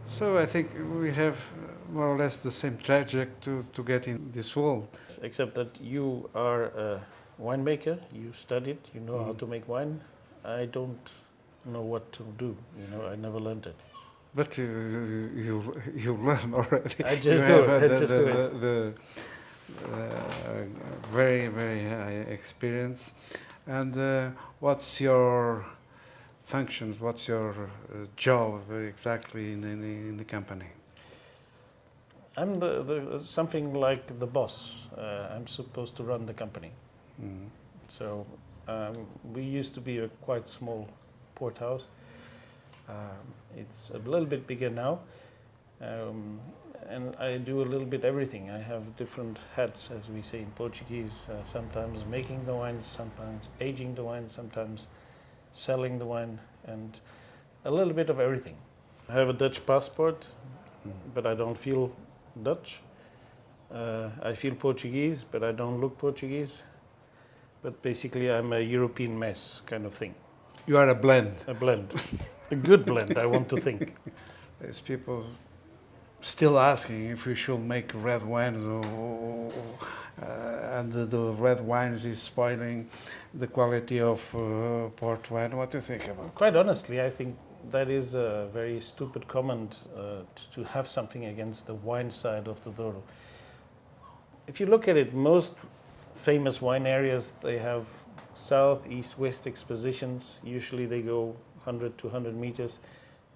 So I think we have more or less the same trajectory to get in this world. Except that you are a winemaker, you studied, you know how Mm. to make wine. I don't know what to do, I never learned it. But you learn already. I just You do have it, I just do it. the very high experience. And what's your functions? What's your job exactly in the company? I'm something like the boss. I'm supposed to run the company. Mm. So we used to be a quite small port house. It's a little bit bigger now. And I do a little bit everything. I have different hats, as we say in Portuguese, sometimes making the wine, sometimes aging the wine, sometimes selling the wine, and a little bit of everything. I have a Dutch passport, but I don't feel Dutch. I feel Portuguese, but I don't look Portuguese. But basically I'm a European mess kind of thing. You are a blend. A blend. A good blend, I want to think. There's people still asking if we should make red wines, and the red wines is spoiling the quality of port wine. What do you think about? Quite honestly, I think that is a very stupid comment to have something against the wine side of the Douro. If you look at it, most famous wine areas, they have south, east, west expositions. Usually they go 100 to 100 meters,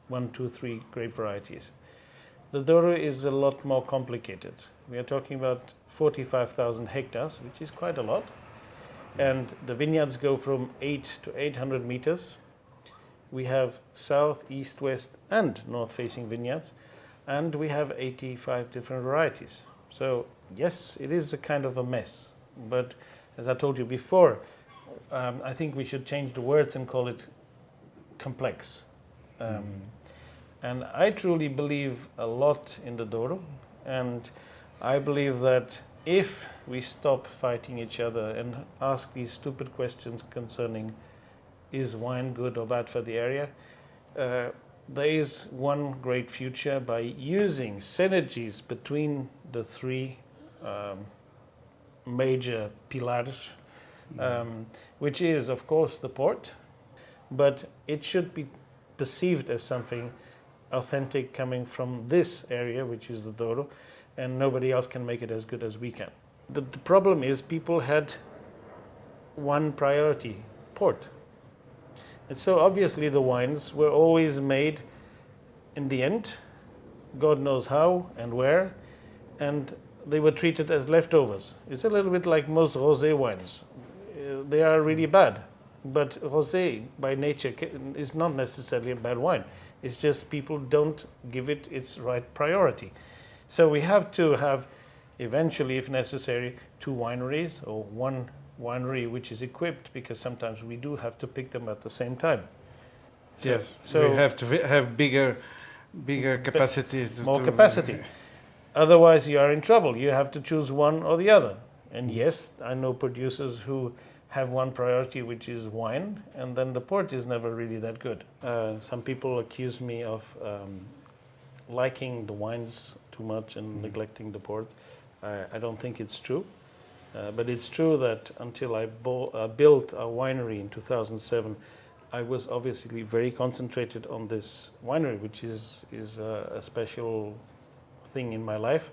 1, 2, 3 grape varieties. The Douro is a lot more complicated. We are talking about 45,000 hectares, which is quite a lot. And the vineyards go from 8 to 800 meters. We have south, east, west, and north-facing vineyards. And we have 85 different varieties. So, yes, it is a kind of a mess. But as I told you before, I think we should change the words and call it complex. And I truly believe a lot in the Douro, and I believe that if we stop fighting each other and ask these stupid questions concerning is wine good or bad for the area, there is one great future by using synergies between the three major pillars, which is of course the port, but it should be perceived as something authentic coming from this area, which is the Douro, and nobody else can make it as good as we can. The problem is people had one priority, port. And so obviously the wines were always made in the end, God knows how and where, and they were treated as leftovers. It's a little bit like most rosé wines. They are really bad, but rosé by nature is not necessarily a bad wine. It's just people don't give it its right priority. So we have to have, eventually, if necessary, 2 wineries or 1 winery which is equipped, because sometimes we do have to pick them at the same time. Yes, So we have to have bigger capacity. More capacity. Otherwise, you are in trouble. You have to choose one or the other. And yes, I know producers who have one priority, which is wine, and then the port is never really that good. Some people accuse me of liking the wines too much and neglecting the port. I don't think it's true. But it's true that until I built a winery in 2007, I was obviously very concentrated on this winery, which is a special thing in my life.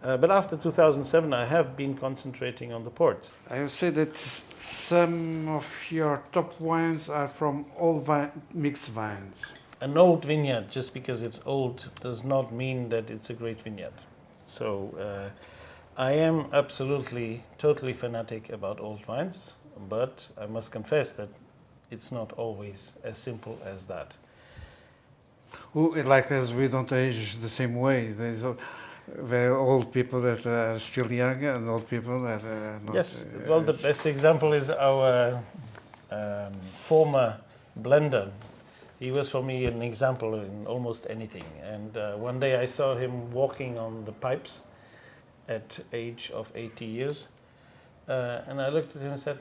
But after 2007, I have been concentrating on the port. I would say that some of your top wines are from old mixed vines. An old vineyard, just because it's old, does not mean that it's a great vineyard. So I am absolutely, totally fanatic about old wines, but I must confess that it's not always as simple as that. Like us, we don't age the same way. There's very old people that are still young and old people that are not. Yes, well, the best example is our former blender. He was for me an example in almost anything. And one day I saw him walking on the pipes at age of 80 years. And I looked at him and said,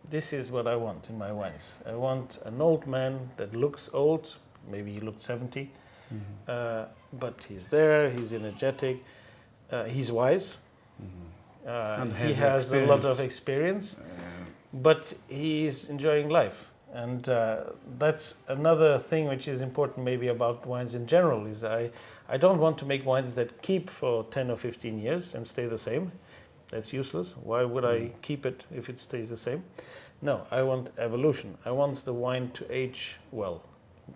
this is what I want in my wines. I want an old man that looks old, maybe he looked 70, But he's there, he's energetic, he's wise, And he has has a lot of experience. experience, but he's enjoying life. And that's another thing which is important maybe about wines in general, is I don't want to make wines that keep for 10 or 15 years and stay the same. That's useless. Why would I keep it if it stays the same? No, I want evolution. I want the wine to age well.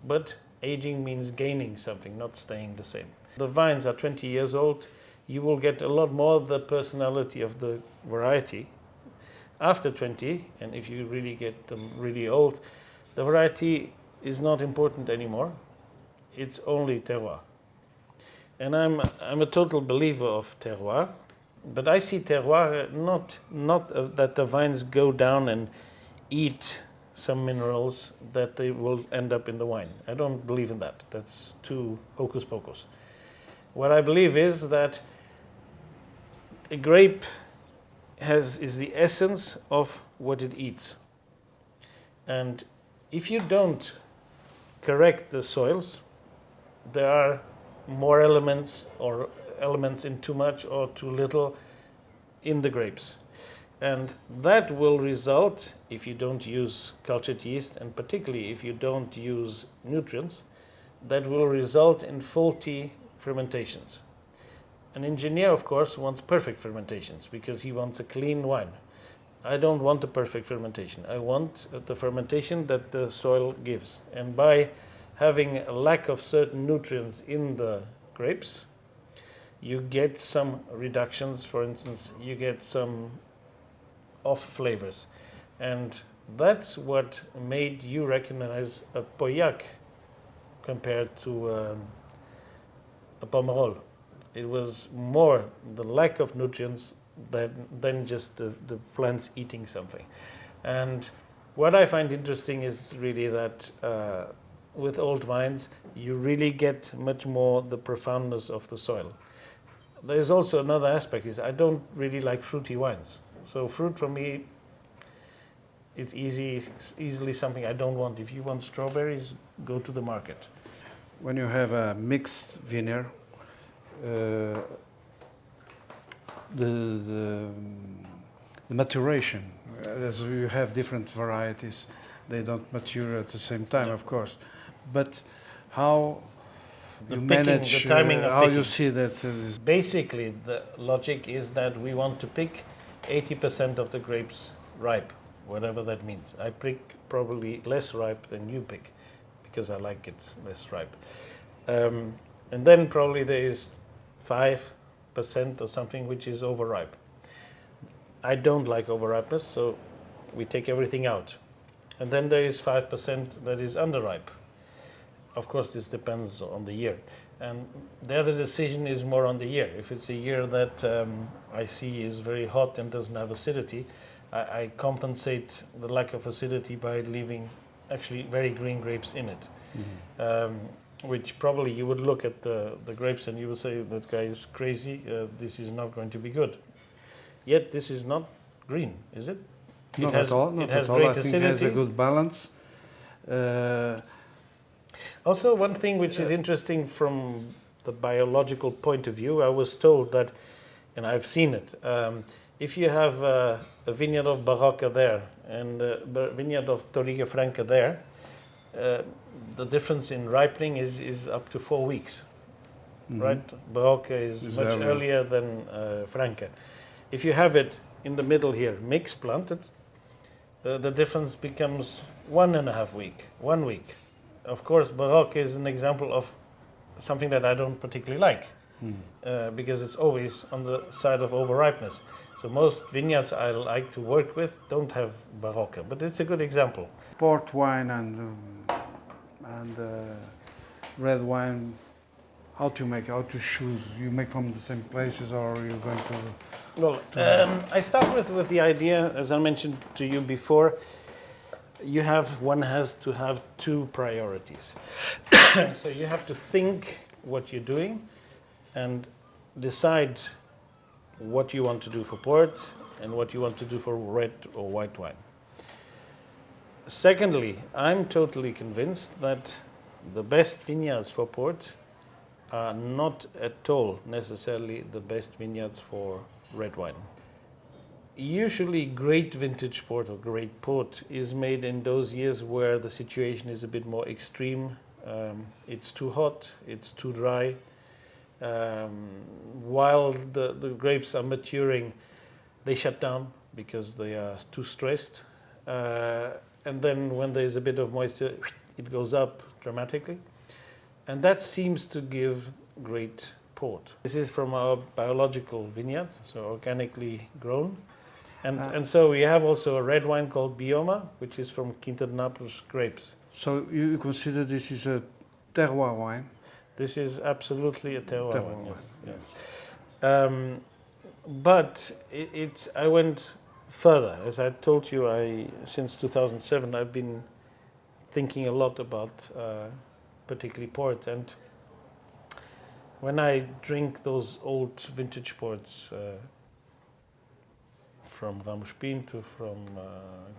But aging means gaining something, not staying the same. The vines are 20 years old. You will get a lot more the personality of the variety. After 20, and if you really get them really old, the variety is not important anymore. It's only terroir. And I'm a total believer of terroir, but I see terroir not that the vines go down and eat some minerals that they will end up in the wine. I don't believe in that. That's too hocus pocus. What I believe is that a grape is the essence of what it eats. And if you don't correct the soils, there are more elements, or elements in too much or too little, in the grapes. And that will result, if you don't use cultured yeast, and particularly if you don't use nutrients, that will result in faulty fermentations. An engineer, of course, wants perfect fermentations because he wants a clean wine. I don't want a perfect fermentation. I want the fermentation that the soil gives. And by having a lack of certain nutrients in the grapes, you get some reductions. For instance, you get some off flavors. And that's what made you recognize a Pauillac compared to a Pomerol. It was more the lack of nutrients than just the plants eating something. And what I find interesting is really that with old vines, you really get much more the profoundness of the soil. There's also another aspect, is I don't really like fruity wines. So fruit for me, it's easily something I don't want. If you want strawberries, go to the market. When you have a mixed vineyard, the maturation, as you have different varieties, they don't mature at the same time, of course. But how The you picking, manage, the timing of how picking. you see that? Basically, the logic is that we want to pick 80% of the grapes ripe, whatever that means. I pick probably less ripe than you pick, because I like it less ripe. And then probably there is 5% or something which is overripe. I don't like overripeness, so we take everything out. And then there is 5% that is underripe. Of course, this depends on the year. And the other decision is more on the year. If it's a year that I see is very hot and doesn't have acidity, I compensate the lack of acidity by leaving actually very green grapes in it. Which probably you would look at the grapes and you would say, that guy is crazy, this is not going to be good. Yet this is not green, is it? Not at all, not at all. I think it has a good balance. Also, one thing which is interesting from the biological point of view, I was told that, and I've seen it, if you have a vineyard of Barocca there and a vineyard of Touriga Franca there, the difference in ripening is up to 4 weeks, right? Barocca is much earlier than Franca. If you have it in the middle here, mixed planted, the difference becomes 1.5 week, 1 week. Of course, Barocca is an example of something that I don't particularly like, because it's always on the side of overripeness. So most vineyards I like to work with don't have Barocca, but it's a good example. Port wine and red wine, how to choose? You make from the same places, or are you going to? Well, I start with the idea, as I mentioned to you before. One has to have two priorities. So you have to think what you're doing and decide what you want to do for port and what you want to do for red or white wine. Secondly, I'm totally convinced that the best vineyards for port are not at all necessarily the best vineyards for red wine. Usually great vintage port or great port is made in those years where the situation is a bit more extreme. It's too hot, it's too dry. While the grapes are maturing, they shut down because they are too stressed. And then when there's a bit of moisture, it goes up dramatically. And that seems to give great port. This is from our biological vineyard, so organically grown. And so we have also a red wine called Bioma, which is from Quinta de Naples grapes. So you consider this is a terroir wine? This is absolutely a terroir Terroir wine, wine, yes. But I went further. As I told you, since 2007 I've been thinking a lot about particularly port. And when I drink those old vintage ports from Ramos-Pinto, from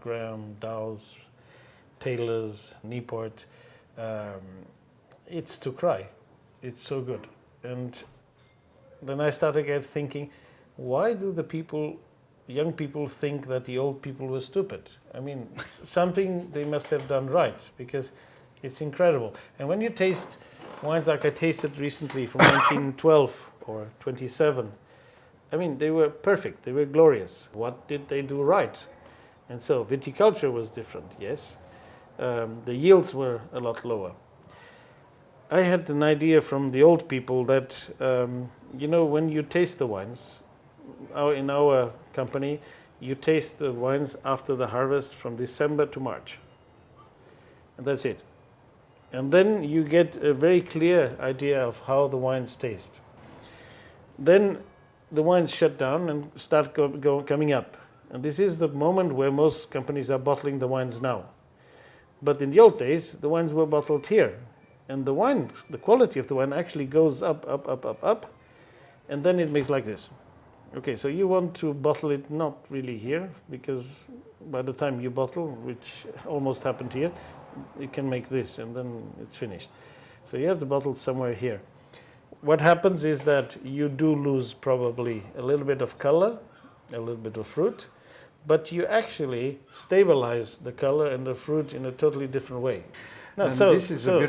Graham, Dow's, Taylor's, Niepoort, it's to cry. It's so good. And then I started again thinking, why do young people think that the old people were stupid? I mean, something they must have done right, because it's incredible. And when you taste wines like I tasted recently from 1912 or 27, I mean, they were perfect, they were glorious. What did they do right? And so viticulture was different, yes. The yields were a lot lower. I had an idea from the old people that, when you taste the wines, in our company, you taste the wines after the harvest from December to March. And that's it. And then you get a very clear idea of how the wines taste. Then the wines shut down and start coming up. And this is the moment where most companies are bottling the wines now. But in the old days, the wines were bottled here. And the quality of the wine actually goes up, up, up, up, up. And then it makes like this. Okay, so you want to bottle it not really here, because by the time you bottle, which almost happened here, you can make this and then it's finished. So you have to bottle somewhere here. What happens is that you do lose probably a little bit of color, a little bit of fruit, but you actually stabilize the color and the fruit in a totally different way. No, this is a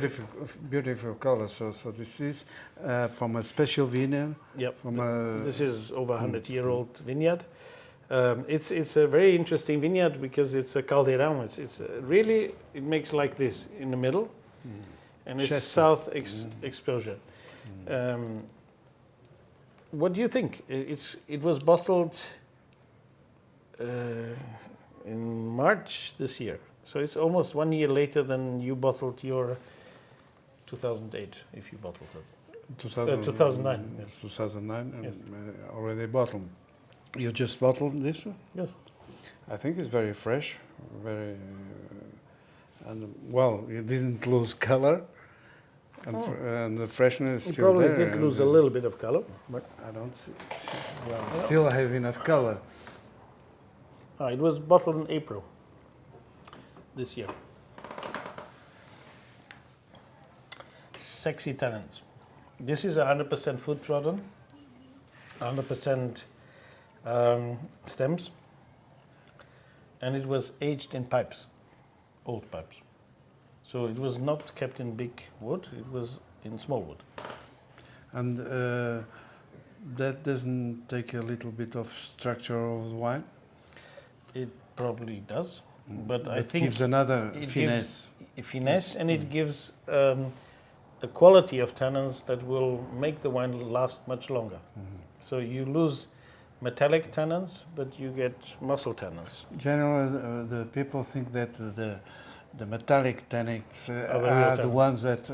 beautiful color. So this is from a special vineyard. Yep. This is over 100-year-old vineyard. It's a very interesting vineyard because it's a caldeirão. It's really, it makes like this in the middle, and it's schist. south exposure. What do you think? It was bottled in March this year. So it's almost 1 year later than you bottled your 2008, if you bottled it. 2009. Yes. 2009, Yes. Already bottled. You just bottled this one? Yes. I think it's very fresh, very, and well, it didn't lose color, and the freshness is still probably there. did lose a little bit of color, but I don't see well, still have enough color. It was bottled in April this year. Sexy tannins. This is 100% foot trodden, 100% stems, and it was aged in pipes, old pipes. So it was not kept in big wood, it was in small wood. And that doesn't take a little bit of structure of the wine? It probably does, but I It think gives another it finesse. gives a finesse, and it gives a quality of tannins that will make the wine last much longer. So you lose metallic tannins, but you get muscle tannins. Generally, the people think that the metallic tannins Are the are real the tannins. ones that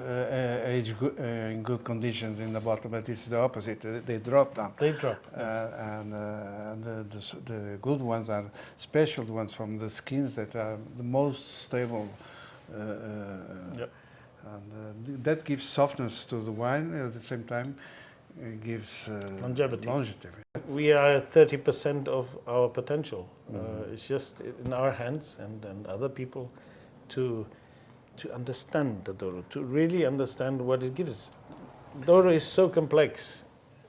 age in good conditions in the bottle, but it's the opposite. They drop down. They drop. And the good ones are special ones from the skins that are the most stable. Yep. And that gives softness to the wine. At the same time, it gives Longevity. longevity. We are at 30% of our potential. It's just in our hands and other people to understand the Douro, to really understand what it gives. Douro is so complex.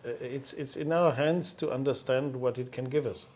It's in our hands to understand what it can give us.